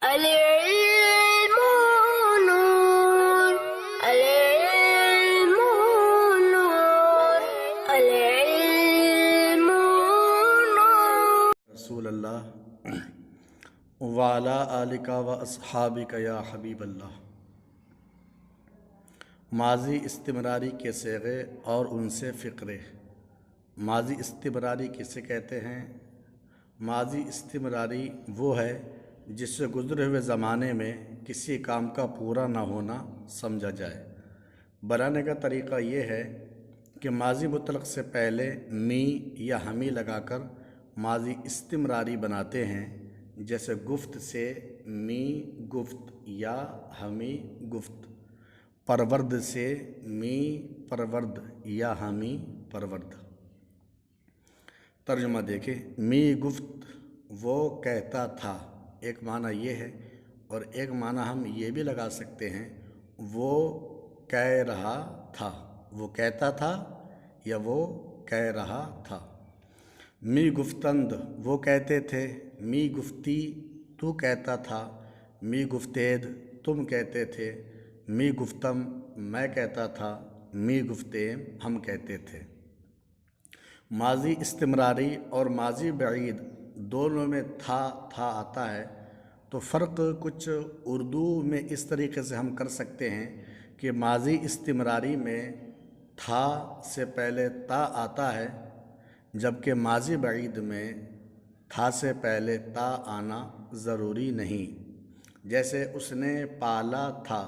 العلم نور العلم نور العلم نور رسول اللہ وعلی آلکا و اصحابک یا حبیب اللہ۔ ماضی استمراری کے صیغے اور ان سے فقرے۔ ماضی استمراری کسے کہتے ہیں؟ ماضی استمراری وہ ہے جس سے گزرے ہوئے زمانے میں کسی کام کا پورا نہ ہونا سمجھا جائے۔ بنانے کا طریقہ یہ ہے کہ ماضی مطلق سے پہلے می یا ہمی لگا کر ماضی استمراری بناتے ہیں، جیسے گفت سے می گفت یا ہمی گفت، پرورد سے می پرورد یا ہمی پرورد۔ ترجمہ دیکھیں، می گفت وہ کہتا تھا، ایک معنی یہ ہے، اور ایک معنی ہم یہ بھی لگا سکتے ہیں وہ کہہ رہا تھا، وہ کہتا تھا یا وہ کہہ رہا تھا۔ می گفتند وہ کہتے تھے، می گفتی تو کہتا تھا، می گفتید تم کہتے تھے، می گفتم میں کہتا تھا، می گفتیم ہم کہتے تھے۔ ماضی استمراری اور ماضی بعید دونوں میں تھا آتا ہے، تو فرق کچھ اردو میں اس طریقے سے ہم کر سکتے ہیں کہ ماضی استمراری میں تھا سے پہلے تا آتا ہے، جبکہ ماضی بعید میں تھا سے پہلے تا آنا ضروری نہیں۔ جیسے اس نے پالا تھا،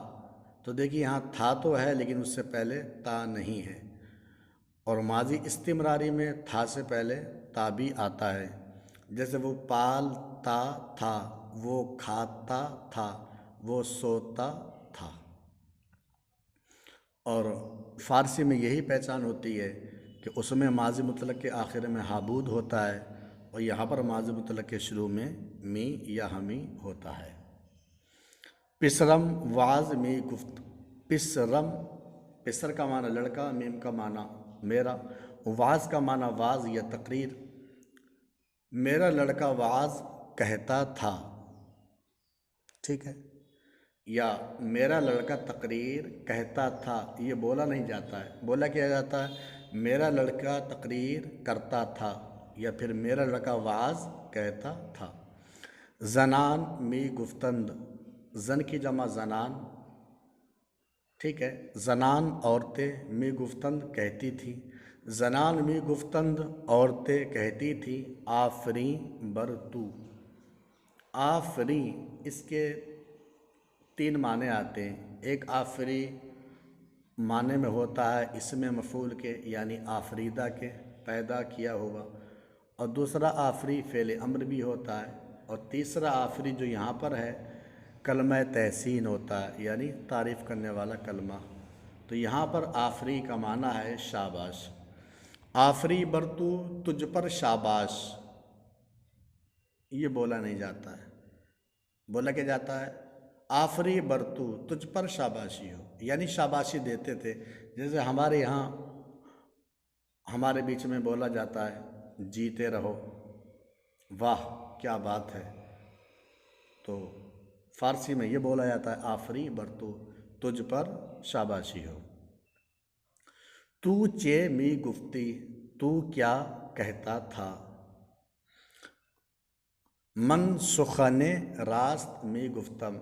تو دیکھیے یہاں تھا تو ہے لیکن اس سے پہلے تا نہیں ہے، اور ماضی استمراری میں تھا سے پہلے تا بھی آتا ہے، جیسے وہ پالتا تھا، وہ کھاتا تھا، وہ سوتا تھا۔ اور فارسی میں یہی پہچان ہوتی ہے کہ اس میں ماضی مطلق کے آخر میں حابود ہوتا ہے، اور یہاں پر ماضی مطلق کے شروع میں می یا ہمی ہوتا ہے۔ پسرم واز می گفت، پسرم، پسر کا معنی لڑکا، میم کا معنی میرا، واز کا معنی واز یا تقریر۔ میرا لڑکا واز کہتا تھا، ٹھیک ہے، یا میرا لڑکا تقریر کہتا تھا، یہ بولا نہیں جاتا ہے، بولا کیا جاتا ہے میرا لڑکا تقریر کرتا تھا، یا پھر میرا لڑکا واز کہتا تھا۔ زنان می گفتند، زن کی جمع زنان، ٹھیک ہے، زنان عورتیں می گفتند کہتی تھیں، زنان می گفتند عورتیں کہتی تھیں آفریں بر تو۔ آفریں اس کے تین معنی آتے ہیں، ایک آفری معنی میں ہوتا ہے اسم مفعول کے، یعنی آفریدہ کے، پیدا کیا ہوا، اور دوسرا آفری فعل امر بھی ہوتا ہے، اور تیسرا آفری جو یہاں پر ہے کلمہ تحسین ہوتا ہے، یعنی تعریف کرنے والا کلمہ۔ تو یہاں پر آفری کا معنی ہے شاباش۔ آفری برتو تجھ پر شاباش، یہ بولا نہیں جاتا ہے، بولا کیا جاتا ہے آفری برتو تجھ پر شاباشی ہو، یعنی شاباشی دیتے تھے، جیسے ہمارے یہاں ہمارے بیچ میں بولا جاتا ہے جیتے رہو، واہ کیا بات ہے، تو فارسی میں یہ بولا جاتا ہے آفری برتو تجھ پر شاباشی ہو۔ تو چے می گفتی تو کیا کہتا تھا۔ من سخن راست می گفتم،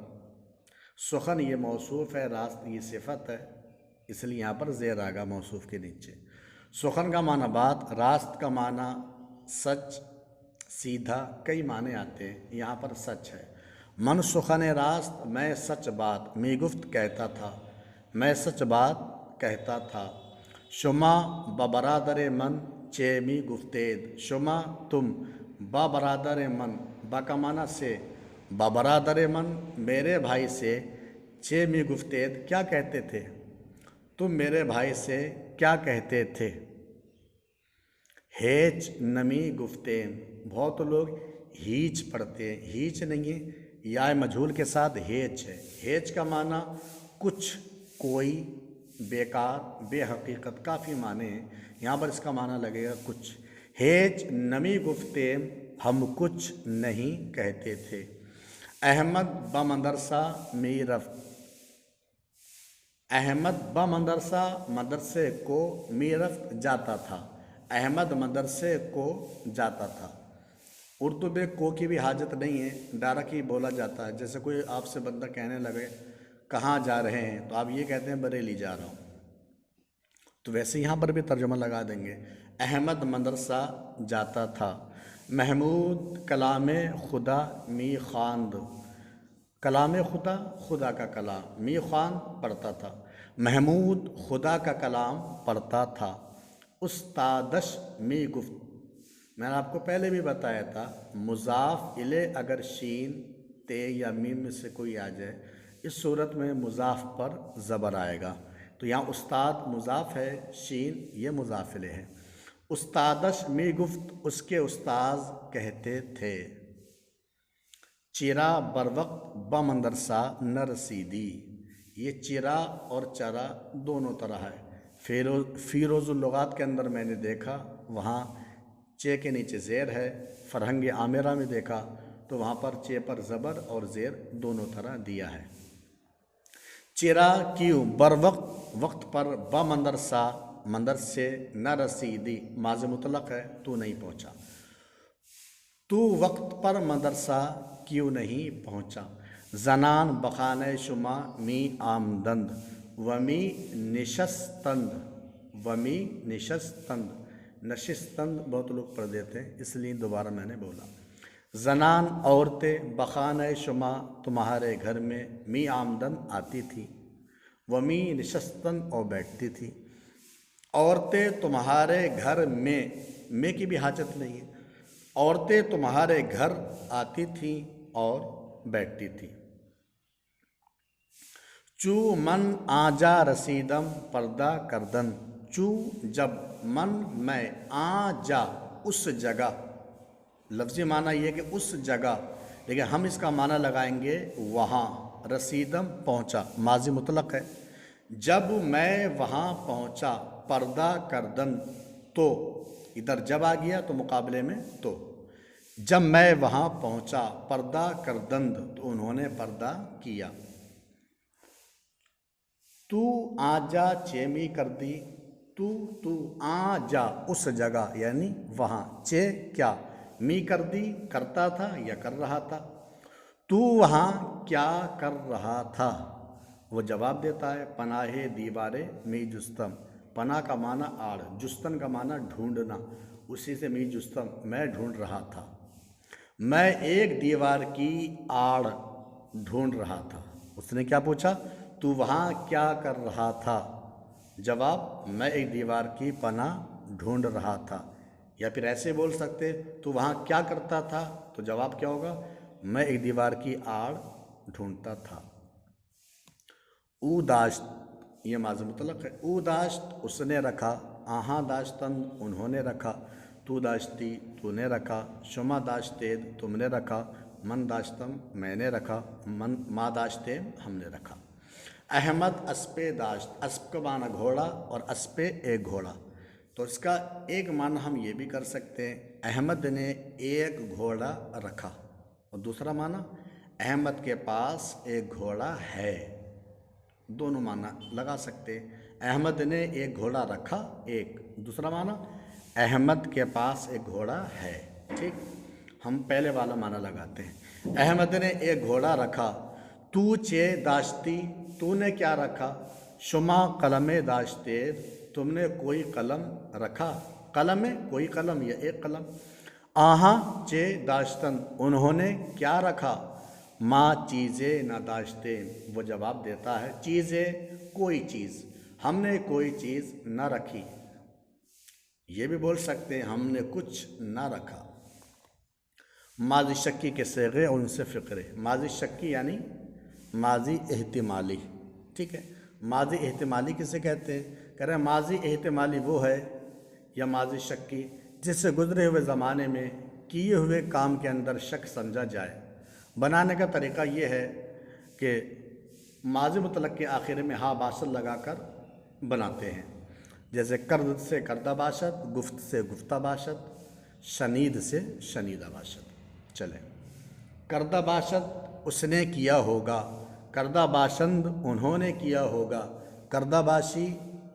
سخن یہ موصوف ہے، راست یہ صفت ہے، اس لیے یہاں پر زیر آگا موصوف کے نیچے۔ سخن کا معنی بات، راست کا معنی سچ، سیدھا، کئی معنی آتے ہیں، یہاں پر سچ ہے۔ من سخن راست میں سچ بات، می گفت کہتا تھا، میں سچ بات کہتا تھا۔ شما ببرادر من چے می گفتید، شما تم ببرادر من، با کا معنی سے، ببرادر من میرے بھائی سے، چے می گفتید کیا کہتے تھے، تم میرے بھائی سے کیا کہتے تھے۔ ہیچ نمی گفتیم، بہت لوگ ہیچ پڑھتے ہیں، ہیچ نہیں ہے، یا مجھول کے ساتھ ہیچ ہے۔ ہیچ کا معنی کچھ، کوئی، بیکار، بے حقیقت، کافی معنی ہیں، یہاں پر اس کا معنی لگے گا کچھ۔ ہیچ نمی گفتیم ہم کچھ نہیں کہتے تھے۔ احمد بمدرسہ می رفت، احمد بمدرسہ مدرسے کو می رفت جاتا تھا، احمد مدرسے کو جاتا تھا۔ اردو میں کو کی بھی حاجت نہیں ہے، ڈائریکٹ ہی بولا جاتا ہے۔ جیسے کوئی آپ سے بندہ کہنے لگے کہاں جا رہے ہیں تو آپ یہ کہتے ہیں بریلی جا رہا ہوں، تو ویسے یہاں پر بھی ترجمہ لگا دیں گے، احمد مدرسہ جاتا تھا۔ محمود کلام خدا می خواند، کلام خدا خدا کا کلام، می خواند پڑھتا تھا، محمود خدا کا کلام پڑھتا تھا۔ استادش می گفت، میں نے آپ کو پہلے بھی بتایا تھا مضاف الیہ اگر شین تے یا میم میں سے کوئی آ جائے اس صورت میں مضاف پر زبر آئے گا، تو یہاں استاد مضاف ہے، شین یہ مضاف الیہ ہے۔ استادش می گفت، اس کے استاذ کہتے تھے، چرا بر وقت بمدرسہ نہ رسیدی، یہ چرا اور چرا دونوں طرح ہے۔ فیروز اللغات کے اندر میں نے دیکھا وہاں چے کے نیچے زیر ہے، فرہنگ عامرہ میں دیکھا تو وہاں پر چے پر زبر اور زیر دونوں طرح دیا ہے۔ چرا کیوں، بر وقت وقت پر، بمدرسہ مدرسے، نہ رسیدی ماضی مطلق ہے تو نہیں پہنچا، تو وقت پر مدرسہ کیوں نہیں پہنچا۔ زنان بخانہ شما می آمدند ومی نشستند، ومی نشستند، نشستند بہت لوگ پڑھ دیتے ہیں اس لیے دوبارہ میں نے بولا۔ زنان عورتیں بخانہ شما تمہارے گھر میں، می آمدن آتی تھی، ومی نشستن اور بیٹھتی تھی۔ عورتیں تمہارے گھر میں کی بھی حاجت نہیں ہے، عورتیں تمہارے گھر آتی تھیں اور بیٹھتی تھیں۔ چو من آجا رسیدم پردہ کردن، چو جب، من میں، آجا اس جگہ، لفظی معنی یہ کہ اس جگہ، لیکن ہم اس کا معنی لگائیں گے وہاں، رسیدم پہنچا ماضی مطلق ہے، جب میں وہاں پہنچا، پردہ کردن تو، ادھر جب آ گیا تو مقابلے میں تو، جب میں وہاں پہنچا، پردہ کردند تو انہوں نے پردہ کیا۔ تو آجا چیمی کر دی، تو آجا اس جگہ یعنی وہاں، چے کیا، می کر دی کرتا تھا یا کر رہا تھا، تو وہاں کیا کر رہا تھا، وہ جواب دیتا ہے پناہ دیوار می جستم، پناہ کا معنی آڑ، جستن کا معنی ڈھونڈنا، اسی سے می جستم میں ڈھونڈ رہا تھا، میں ایک دیوار کی آڑ ڈھونڈ رہا تھا۔ اس نے کیا پوچھا، تو وہاں کیا کر رہا تھا، جواب میں ایک دیوار کی پناہ ڈھونڈ رہا تھا، یا پھر ایسے بول سکتے تو وہاں کیا کرتا تھا، تو جواب کیا ہوگا، میں ایک دیوار کی آڑ ڈھونڈتا تھا۔ او داشت یہ ماضی مطلق ہے، او داشت اس نے رکھا، آہاں داشتن انہوں نے رکھا، تو داشتی تو نے رکھا، شما داشتید تم نے رکھا، من داشتم میں نے رکھا، ما داشتے ہم نے رکھا۔ احمد اسپِ داشت، اسپ کا معنی گھوڑا اور اسپِ ایک گھوڑا، تو اس کا ایک معنی ہم یہ بھی کر سکتے ہیں احمد نے ایک گھوڑا رکھا، اور دوسرا معنی احمد کے پاس ایک گھوڑا ہے، دونوں معنی لگا سکتے ہیں۔ احمد نے ایک گھوڑا رکھا ایک، دوسرا معنی احمد کے پاس ایک گھوڑا ہے، ٹھیک، ہم پہلے والا معنی لگاتے ہیں۔ احمد نے ایک گھوڑا رکھا، تو چے داشتی تو نے کیا رکھا، شما قلم داشتے تم نے کوئی قلم رکھا، قلم کوئی قلم یا ایک قلم، آہاں چے داشتن انہوں نے کیا رکھا، ما چیزیں نہ داشتے وہ جواب دیتا ہے چیزیں کوئی چیز، ہم نے کوئی چیز نہ رکھی، یہ بھی بول سکتے ہیں ہم نے کچھ نہ رکھا۔ ماضی شکی کے صیغے اور ان سے فقرے، ماضی شکی یعنی ماضی احتمالی، ٹھیک ہے، ماضی احتمالی کسے کہتے ہیں، کہہ رہے ہیں ماضی احتمالی وہ ہے یا ماضی شکی جس سے گزرے ہوئے زمانے میں کیے ہوئے کام کے اندر شک سمجھا جائے۔ بنانے کا طریقہ یہ ہے کہ ماضی مطلق کے آخر میں ہا باشد لگا کر بناتے ہیں، جیسے کرد سے کردہ باشد، گفت سے گفتہ باشد، شنید سے شنیدہ باشد۔ چلیں، کردہ باشد اس نے کیا ہوگا، کردہ باشند انہوں نے کیا ہوگا، کردہ باشی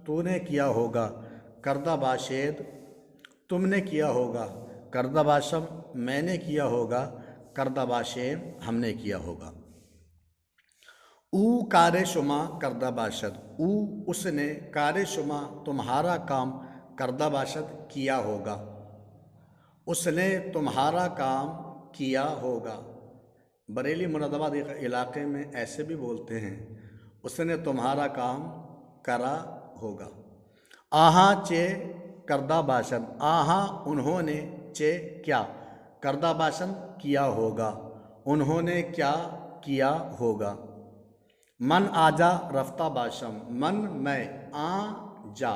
تو نے کیا ہوگا، کردہ باشید تم نے کیا ہوگا، کردہ باشم میں نے کیا ہوگا، کردہ باشیم ہم نے کیا ہوگا۔ او کار شما کردہ باشد، او اس نے کار شما تمہارا کام کردہ باشد کیا ہوگا، اس نے تمہارا کام کیا ہوگا۔ بریلی مراد آباد علاقے میں ایسے بھی بولتے ہیں، اس نے تمہارا کام کرا ہوگا۔ آہاں چے کردہ باشد، آہاں انہوں نے، چے کیا، کردہ باشد کیا ہوگا، انہوں نے کیا کیا ہوگا۔ من آجا رفتہ باشم، من میں، آ جا،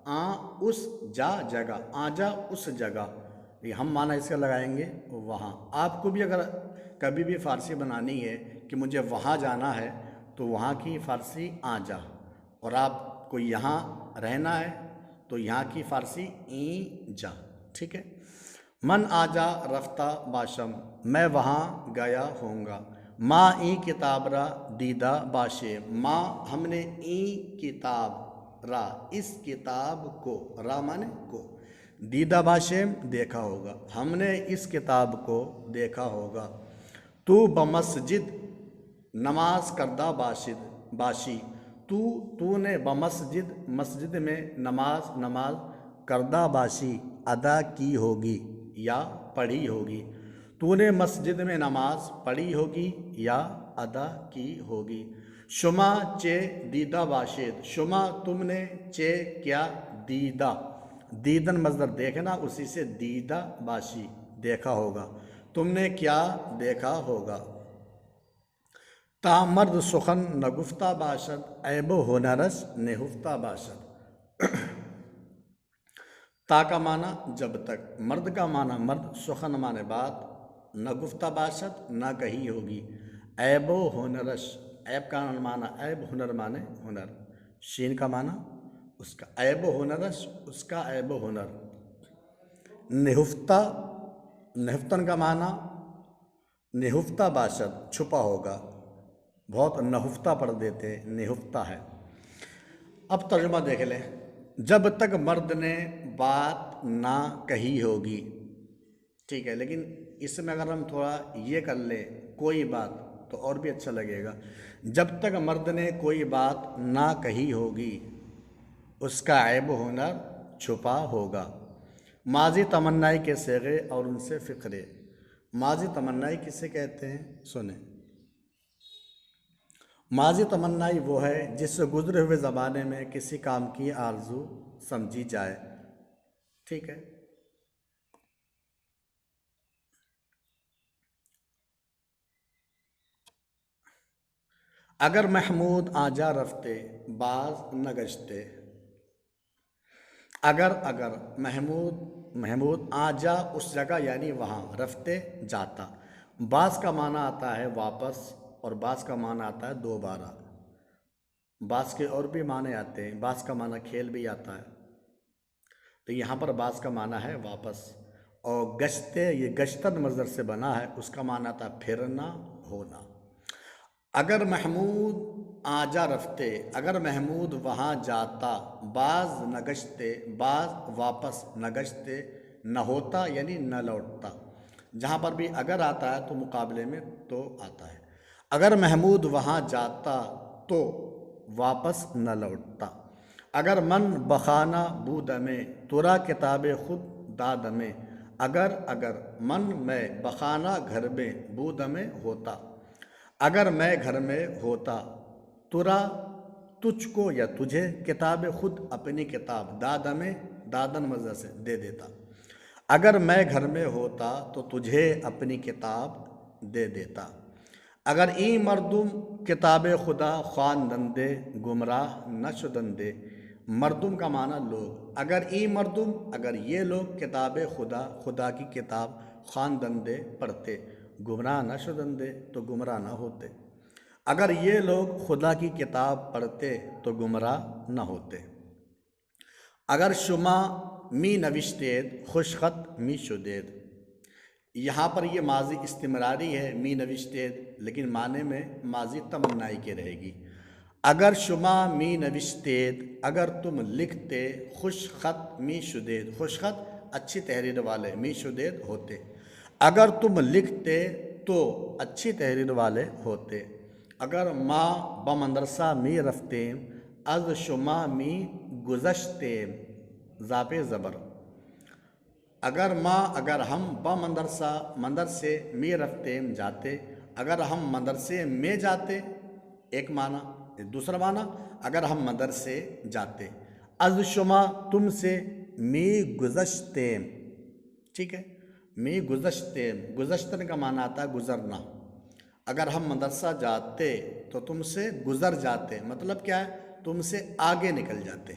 آ اس، جا جگہ، آجا اس جگہ، یہ ہم معنی اس کا لگائیں گے وہاں۔ آپ کو بھی اگر کبھی بھی فارسی بنانی ہے کہ مجھے وہاں جانا ہے تو وہاں کی فارسی آ جا، اور آپ کو یہاں رہنا ہے تو یہاں کی فارسی این جا، ٹھیک ہے۔ من آجا رفتہ باشم، میں وہاں گیا ہوں گا۔ ماں این کتاب را دیدہ باشے، ماں ہم نے این کتاب را اس کتاب کو، را مانے کو، دیدہ باشے دیکھا ہوگا، ہم نے اس کتاب کو دیکھا ہوگا۔ تو بمسجد نماز کردہ باشی، تو نے بمسجد مسجد میں نماز کردہ باشی ادا کی ہوگی یا پڑھی ہوگی، تو نے مسجد میں نماز پڑھی ہوگی یا ادا کی ہوگی۔ شما چے دیدہ باشید، شما تم نے، چے کیا، دیدہ، دیدن مصدر دیکھنا، اسی سے دیدہ باشی دیکھا ہوگا، تم نے کیا دیکھا ہوگا۔ تا مرد سخن نگفتہ باشد، عیب و ہنرش نہفتہ باشد۔ تا کا معنی جب تک، مرد کا معنی مرد، سخن معنی بات، نگفتہ باشد نہ کہی ہوگی، عیب و ہنرش، عیب کا معنی عیب، ہنر معنی ہنر، شین کا معنی اس کا، عیب و ہنرش اس کا عیب و ہنر۔ نہفتہ، نہفتن کا معنی نہفتہ باشد چھپا ہوگا، بہت نہفتہ پڑھ دیتے، نہفتہ ہے۔ اب ترجمہ دیکھ لیں۔ جب تک مرد نے بات نہ کہی ہوگی، ٹھیک ہے، لیکن اس میں اگر ہم تھوڑا یہ کر لیں کوئی بات تو اور بھی اچھا لگے گا۔ جب تک مرد نے کوئی بات نہ کہی ہوگی اس کا عیب و ہنر چھپا ہوگا۔ ماضی تمنائی کے صیغے اور ان سے فقرے۔ ماضی تمنائی کسے کہتے ہیں سنیں۔ ماضی تمنائی وہ ہے جس سے گزرے ہوئے زمانے میں کسی کام کی آرزو سمجھی جائے، ٹھیک ہے۔ اگر محمود آجا رفتے باز نگشتے، اگر محمود آجا اس جگہ یعنی وہاں، رفتے جاتا، باز کا معنی آتا ہے واپس اور باز کا معنی آتا ہے دوبارہ، باز کے اور بھی معنی آتے ہیں، باز کا معنی کھیل بھی آتا ہے، تو یہاں پر باز کا معنی ہے واپس۔ اور گشتے، یہ گشتن مصدر سے بنا ہے، اس کا معنی آتا ہے پھرنا، ہونا۔ اگر محمود آجا رفتے، اگر محمود وہاں جاتا، باز نگشتے، باز واپس، نگشتے نہ ہوتا یعنی نہ لوٹتا، جہاں پر بھی اگر آتا ہے تو مقابلے میں تو آتا ہے۔ اگر محمود وہاں جاتا تو واپس نہ لوٹتا۔ اگر من بخانہ بودمے، ترا کتاب خود دادمے، اگر من میں، بخانہ گھر میں، بودمے ہوتا، اگر میں گھر میں ہوتا، ترا تجھ کو یا تجھے، کتاب خود اپنی کتاب، دادمے دادن مصدر سے دے دیتا، اگر میں گھر میں ہوتا تو تجھے اپنی کتاب دے دیتا۔ اگر این مردم کتاب خدا خواندندے، گمراہ نہ شدندے، مردم کا معنی لوگ، اگر این مردم اگر یہ لوگ کتاب خدا کی کتاب خواندندے پڑھتے، گمراہ نہ شدندے تو گمراہ نہ ہوتے، اگر یہ لوگ خدا کی کتاب پڑھتے تو گمراہ نہ ہوتے۔ اگر شما می نوشتید خوش خط می شدید، یہاں پر یہ ماضی استمراری ہے، می نوشتید، لیکن معنی میں ماضی تمنائی کے رہے گی۔ اگر شما می نوشتید، اگر تم لکھتے، خوش خط می شدید، خوش خط اچھی تحریر والے، می شدید ہوتے، اگر تم لکھتے تو اچھی تحریر والے ہوتے۔ اگر ما بمدرسہ می رفتیم، از شما می گذشتیم، ذا پہ زبر۔ اگر ما، اگر ہم بمدرسہ، مدرسے می رفتیم جاتے، اگر ہم مدرسے میں جاتے، ایک معنی۔ دوسرا معنی اگر ہم مدرسے جاتے، از شما تم سے، می گذشتیم، ٹھیک ہے، می گذشتیم، گذشتن کا معنی آتا ہے گزرنا۔ اگر ہم مدرسہ جاتے تو تم سے گزر جاتے، مطلب کیا ہے، تم سے آگے نکل جاتے۔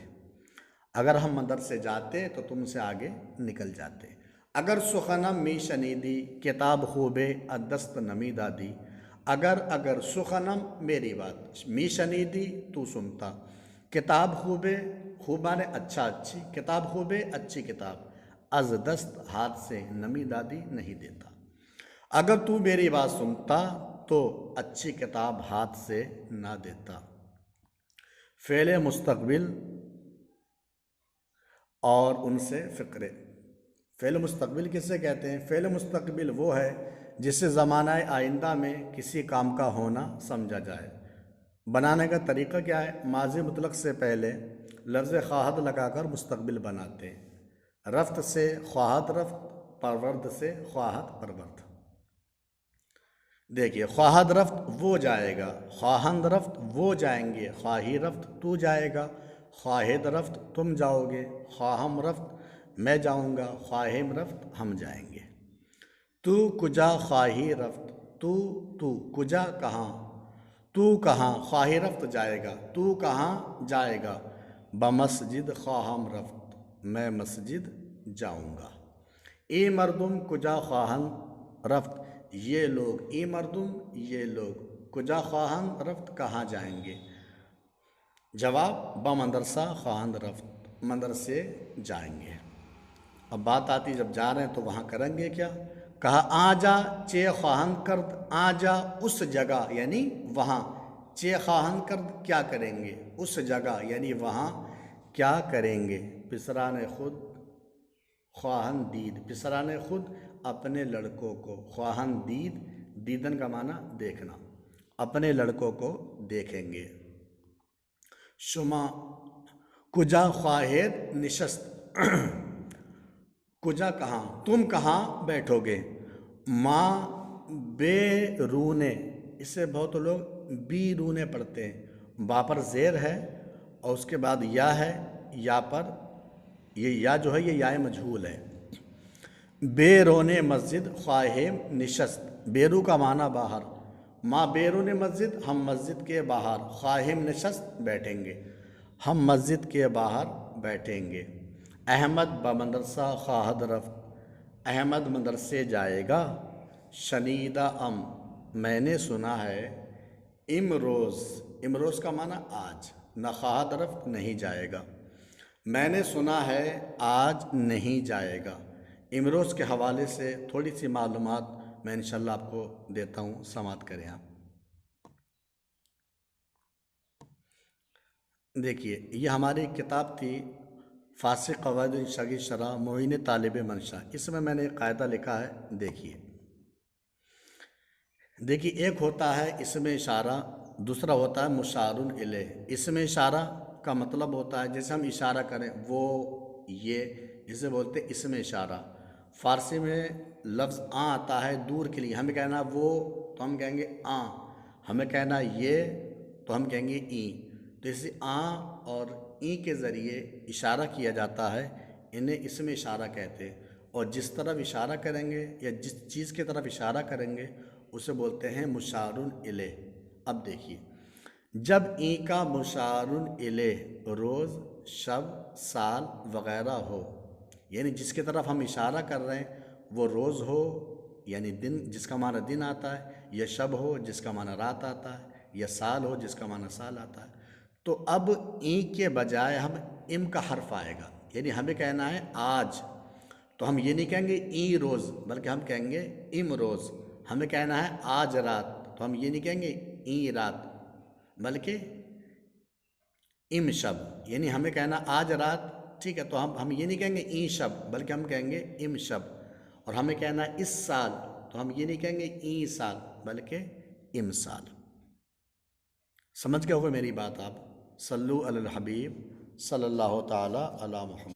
اگر ہم مدرسے جاتے تو تم سے آگے نکل جاتے۔ اگر سخنم می شنیدی، کتاب خوبے ادست نمی دادی، اگر سخنم میری بات، می شنیدی تو سنتا، کتاب خوبے، خوب مانے اچھا اچھی، کتاب خوبے اچھی کتاب، از دست ہاتھ سے، نمی دادی نہیں دیتا۔ اگر تو میری بات سنتا تو اچھی کتاب ہاتھ سے نہ دیتا۔ فعل مستقبل اور ان سے فقرے۔ فعل مستقبل کسے کہتے ہیں؟ فعل مستقبل وہ ہے جسے زمانہ آئندہ میں کسی کام کا ہونا سمجھا جائے۔ بنانے کا طریقہ کیا ہے؟ ماضی مطلق سے پہلے لفظ خواہد لگا کر مستقبل بناتے ہیں۔ رفت سے خواہد رفت، پرورد سے خواہد پرورد۔ دیکھیے، خواہد رفت وہ جائے گا، خواہند رفت وہ جائیں گے، خواہی رفت تو جائے گا، خواہد رفت تم جاؤ گے، خواہم رفت میں جاؤں گا، خواہم رفت ہم جائیں گے۔ تو کجا خواہی رفت، تو کجا کہاں، تو کہاں، خواہی رفت جائے گا، تو کہاں جائے گا، بمسجد خواہم رفت میں مسجد جاؤں گا۔ ای مردم کجا خواہند رفت، یہ لوگ، ای مردم یہ لوگ، کجا خواہند رفت کہاں جائیں گے۔ جواب، بمدرسہ خواہند رفت، مدرسے جائیں گے۔ اب بات آتی جب جا رہے ہیں تو وہاں کریں گے کیا؟ کہا آ جا چے خواہند کرد، آ جا اس جگہ یعنی وہاں، چے خواہند کرد کیا کریں گے، اس جگہ یعنی وہاں کیا کریں گے۔ پسران خود خواہند دید، پسران خود اپنے لڑکوں کو، خواہند دید، دیدن کا معنی دیکھنا، اپنے لڑکوں کو دیکھیں گے۔ شما کجا خواہد نشست، کجا کہاں، تم کہاں بیٹھو گے۔ ماں بے رونے، اس سے بہت لوگ بی رونے پڑھتے ہیں، با پر زیر ہے اور اس کے بعد یا ہے، یا پر یہ یا جو ہے یہ یا مجہول ہے۔ بے رونے مسجد خواہم نشست، بیرو کا معنی باہر، ماں بیرون مسجد ہم مسجد کے باہر، خواہم نشست بیٹھیں گے، ہم مسجد کے باہر بیٹھیں گے۔ احمد بمدرسہ خواہد رفت، احمد مدرسے جائے گا۔ شنیدہ ام، میں نے سنا ہے، امروز، امروز کا معنی آج، نہ خواہد رفت نہیں جائے گا، میں نے سنا ہے آج نہیں جائے گا۔ امروز کے حوالے سے تھوڑی سی معلومات میں انشاءاللہ آپ کو دیتا ہوں، سماعت کریں آپ۔ دیکھیے، یہ ہماری کتاب تھی فارسی قواعد انشاء کی شرح معین طالب منشا، اس میں نے ایک قاعدہ لکھا ہے، دیکھیے ایک ہوتا ہے اسم اشارہ، دوسرا ہوتا ہے مشار الیہ۔ اسم اشارہ کا مطلب ہوتا ہے جیسے ہم اشارہ کریں، وہ، یہ، اسے بولتے ہیں اسم اشارہ۔ فارسی میں لفظ آں آتا ہے دور کے لیے، ہمیں کہنا وہ تو ہم کہیں گے آں، ہمیں کہنا یہ تو ہم کہیں گے این۔ تو اسی آں اور این کے ذریعے اشارہ کیا جاتا ہے، انہیں اسم اشارہ کہتے ہیں۔ اور جس طرف اشارہ کریں گے یا جس چیز کی طرف اشارہ کریں گے اسے بولتے ہیں مشار الیہ۔ اب دیکھیے، جب این کا مشار الیہ روز، شب، سال وغیرہ ہو، یعنی جس کی طرف ہم اشارہ کر رہے ہیں وہ روز ہو یعنی دن، جس کا معنی دن آتا ہے، یا شب ہو جس کا معنی رات آتا ہے، یا سال ہو جس کا معنی سال آتا ہے، تو اب این کے بجائے ہم ام کا حرف آئے گا، یعنی ہمیں کہنا ہے آج، تو ہم یہ نہیں کہیں گے ای روز بلکہ ہم کہیں گے ام روز. ہمیں کہنا ہے آج رات تو ہم یہ نہیں کہیں گے ای رات بلکہ ام شب. یعنی ہمیں کہنا آج رات ٹھیک ہے تو ہم یہ نہیں کہیں گے ای شب بلکہ ہم کہیں گے ام شب. اور ہمیں کہنا ہے اس سال تو ہم یہ نہیں کہیں گے ای سال بلکہ ام سال. سمجھ گئے ہوگے میری بات آپ. صلو علی الحبیب صلی اللہ تعالی علی محمد.